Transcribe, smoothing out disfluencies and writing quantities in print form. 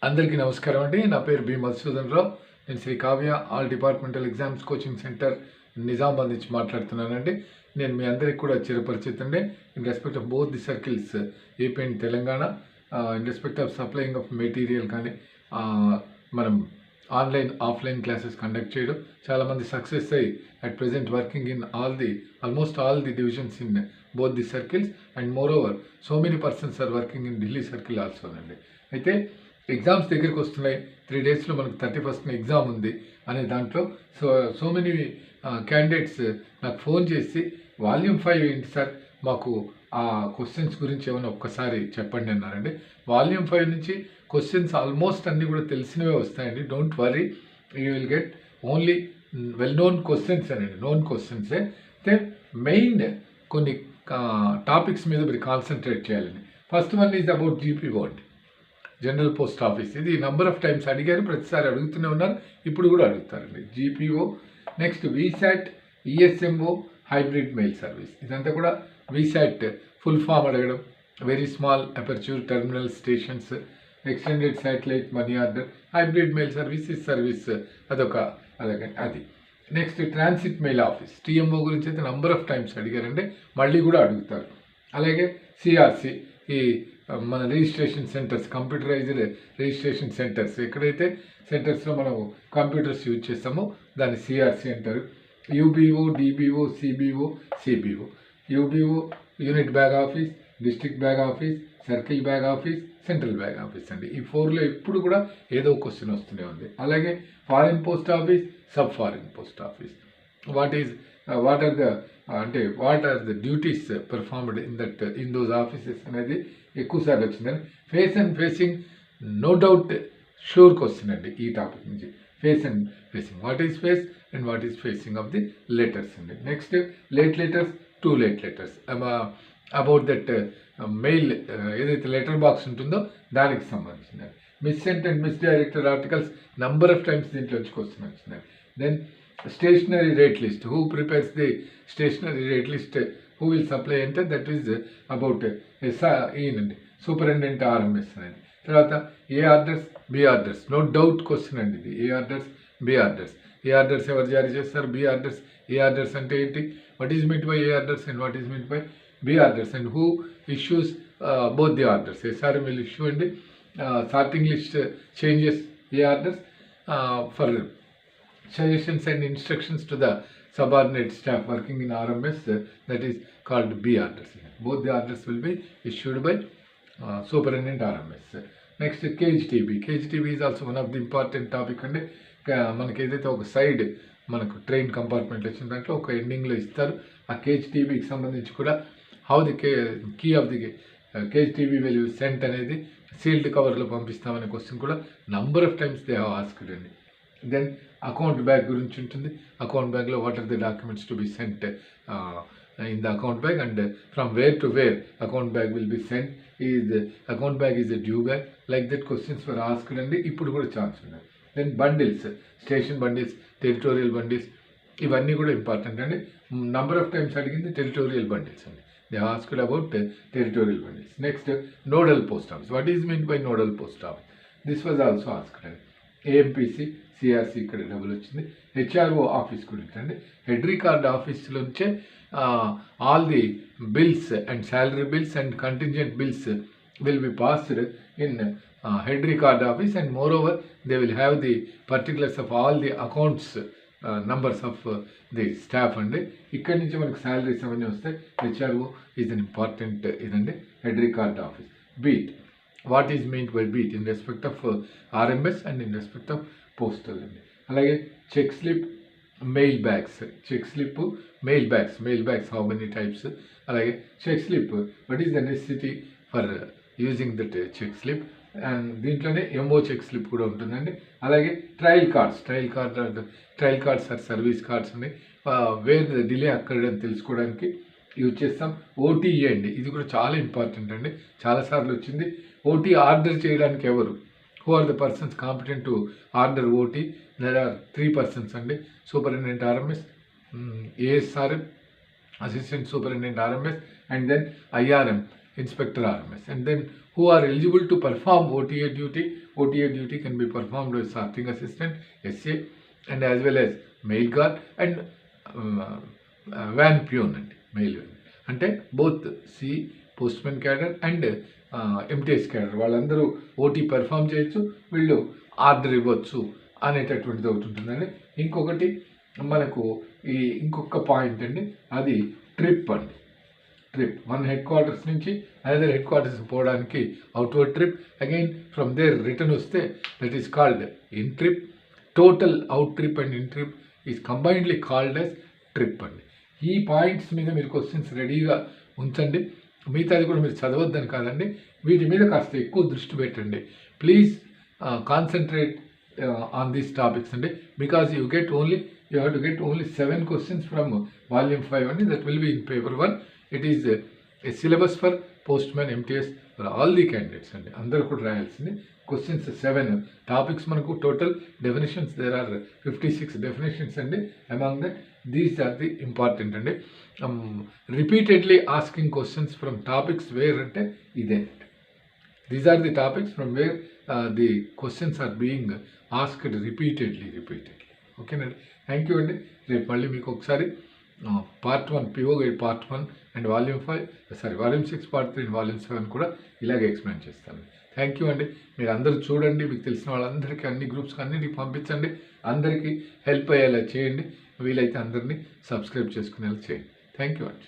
అందరికీ నమస్కారం అండి. నా పేరు బి మధుసూదన్ రావు. నేను Sri Kavya all departmental exams coaching centre Nizamabad నుంచి మాట్లాడుతున్నానండి. నేను మీ అందరికి కూడా చిరపరిచితండి. In respect of both the circles AP and Telangana, in respect of supplying of material కానీ మనం ఆన్లైన్ ఆఫ్లైన్ క్లాసెస్ కండక్ట్ చేయడం, చాలామంది సక్సెస్ అయ్యి at present working in almost all the divisions in both the circles and more over so many persons are working in Delhi circle also అండి. అయితే exams దగ్గరికి వస్తున్నాయి. 3 డేస్లో మనకు 31st ఎగ్జామ్ ఉంది అనే దాంట్లో సో మెనీ క్యాండిడేట్స్ నాకు ఫోన్ చేసి వాల్యూమ్ 5 ఏంటి సార్, మాకు ఆ క్వశ్చన్స్ గురించి ఏమైనా ఒక్కసారి చెప్పండి అన్నారండి. వాల్యూమ్ 5 నుంచి క్వశ్చన్స్ ఆల్మోస్ట్ అన్నీ కూడా తెలిసినవే వస్తాయండి. Don't worry, you will get only well known questions అనండి, నోన్ క్వశ్చన్సే. అయితే మెయిన్ కొన్ని టాపిక్స్ మీద మీరు కాన్సన్ట్రేట్ చేయాలండి. First one is about GPO అండి, జనరల్ పోస్ట్ ఆఫీస్. ఇది నంబర్ ఆఫ్ టైమ్స్ అడిగారు, ప్రతిసారి అడుగుతూనే ఉన్నారు, ఇప్పుడు కూడా అడుగుతారండి. GPO, next VSAT, ESMO, hybrid mail service. ఇదంతా కూడా వీసాట్ ఫుల్ ఫామ్ అడగడం, very small aperture terminal stations, extended satellite money order. Hybrid mail service అది. Next transit mail office, TMO గురించి అయితే నంబర్ ఆఫ్ టైమ్స్ అడిగారండి, మళ్ళీ కూడా అడుగుతారు. అలాగే సిఆర్సి, ఈ మన registration centres, computerised registration centres, ఎక్కడైతే సెంటర్స్లో మనం కంప్యూటర్స్ యూజ్ చేస్తామో దాన్ని సిఆర్సి అంటారు. UBO, DBO, CBO. UBO unit bag office, district bag office, circle bag office, central bag office అండి. ఈ 4లో ఎప్పుడు కూడా ఏదో క్వశ్చన్ వస్తూనే ఉంది. అలాగే foreign post office, sub foreign post office. What are the duties performed in those offices అనేది ఎక్కువసార్లు వచ్చిందని. Face and facing no doubt sure question అండి ఈ టాపిక్ నుంచి. Face and facing, what is face and what is facing of the letters అండి. Next late letters, 2 late letters, about that mail ఏదైతే letter box ఉంటుందో దానికి సంబంధించింది. Missent and misdirected articles number of times దీంట్లోంచి question వచ్చింది. Then stationery rate list, who prepares the stationery rate list, who will supply అంటే that is about ఈయనండి, superintendent RMS అనేది. తర్వాత A orders, B orders, no doubt question అండి ఇది. A orders, B orders. A orders ఎవరు జారీ చేస్తారు, B orders. A orders అంటే ఏంటి, what is meet by A orders and what is meet by B orders, and who issues both the orders. SRM will issue అండి sorting list changes A orders for suggestions and instructions to the subordinate staff working in RMS, that is called B orders. Both the orders will be issued by superintendent RMS. Next KGTB. KGTB is also one of the important topic అండి. మనకి ఏదైతే ఒక side మనకు train compartment వచ్చిన దాంట్లో ఒక ఎండింగ్లో ఇస్తారు. ఆ కేజీటీబీకి సంబంధించి కూడా how the key of the KGTB will sent అనేది సీల్డ్ కవర్లో పంపిస్తామనే క్వశ్చన్ కూడా number of times they have asked అండి. దెన్ అకౌంట్ బ్యాగ్ గురించి ఉంటుంది. అకౌంట్ బ్యాగ్లో what are the documents to be sent in the account bag and from where to where account bag will be sent. Account bag is a due bag, like that questions for asked అండి. ఇప్పుడు కూడా chance ఉన్నాయి. Then bundles, station bundles, territorial bundles, ఇవన్నీ కూడా important అండి. Number of times అడిగింది territorial bundles అండి. They asked about territorial bundles. Next nodal post office, what is mean by nodal post office, this was also asked అండి. AMPC, CRC ఇక్కడ double వచ్చింది. HRO office గురించి అండి. Head record ఆఫీస్లోంచే all the bills and salary bills and contingent bills will be passed in head record office, and moreover they will have the particulars of all the accounts, numbers of the staff అండి. ఇక్కడ నుంచి మనకు salaries అవన్నీ వస్తాయి. HRO is an important ఇదండి, head record office. Beat, what is mean by beat in respect of RMS and in respect of postal అండి. అలాగే check slip, mail bags, check slip, mail bags how many types. అలాగే check slip, what is the necessity for using that check slip, and దీంట్లోనే MO check slip కూడా ఉంటుందండి. అలాగే trial cards or service cards ఉన్నాయి. Where delay అక్కడని తెలుసుకోవడానికి use చేస్తాం. OTA అండి, ఇది కూడా చాలా ఇంపార్టెంట్ అండి, చాలాసార్లు వచ్చింది. ఓటీ ఆర్డర్ చేయడానికి ఎవరు, who are the persons competent to order OT. There are 3 persons అండి, superintendent RMS, ASRM, assistant superintendent RMS, and then IRM, Inspector RMS. And then who are eligible to perform OTA duty. OTA duty can be performed by sorting assistant, SA, and as well as mail guard and van peon and mail van. అంటే both C postmen cadre and MTS cadre వాళ్ళందరూ OT perform చేయొచ్చు, వీళ్ళు order ఇవ్వచ్చు అనేటటువంటిది ఒకటి ఉంటుందండి. ఇంకొకటి మనకు ఇంకొక పాయింట్ అండి, అది ట్రిప్ అండి. ట్రిప్ వన్ హెడ్ క్వార్టర్స్ నుంచి అనదర్ హెడ్ క్వార్టర్స్కి పోవడానికి outward trip, again from there return వస్తే that is called in trip. Total out trip and in trip is combinedly called as trip అండి. ఈ పాయింట్స్ మీద మీరు క్వశ్చన్స్ రెడీగా ఉంచండి. మిగతాది కూడా మీరు చదవద్దని కాదండి, వీటి మీద కాస్త ఎక్కువ దృష్టి పెట్టండి. Please concentrate on these topics అండి, because you have to get only 7 questions from volume 5 అండి. that will be in paper 1. it is a syllabus for postman, MTS for all the candidates అండి, అందరూ కూడా రాయాల్సింది. క్వశ్చన్స్ 7 టాపిక్స్ మనకు total definitions there are 56 definitions అండి. Among that these are the important అండి. Repeatedly asking questions from topics where అంటే ఇదే. These are the topics from where the questions are being asked repeatedly. ఓకేనండి, thank you అండి. రేపు మళ్ళీ మీకు ఒకసారి part 1 PO guide part 1 and volume 6 part 3 and volume 7 కూడా ఇలాగే ఎక్స్ప్లెయిన్ చేస్తాను. థ్యాంక్ యూ అండి. మీరు అందరూ చూడండి, మీకు తెలిసిన వాళ్ళందరికీ అన్ని గ్రూప్స్కి అన్నిటికి పంపించండి, అందరికీ హెల్ప్ అయ్యేలా చేయండి, వీలైతే అందరినీ సబ్స్క్రైబ్ చేసుకునేలా చేయండి. థ్యాంక్ యూ అండి.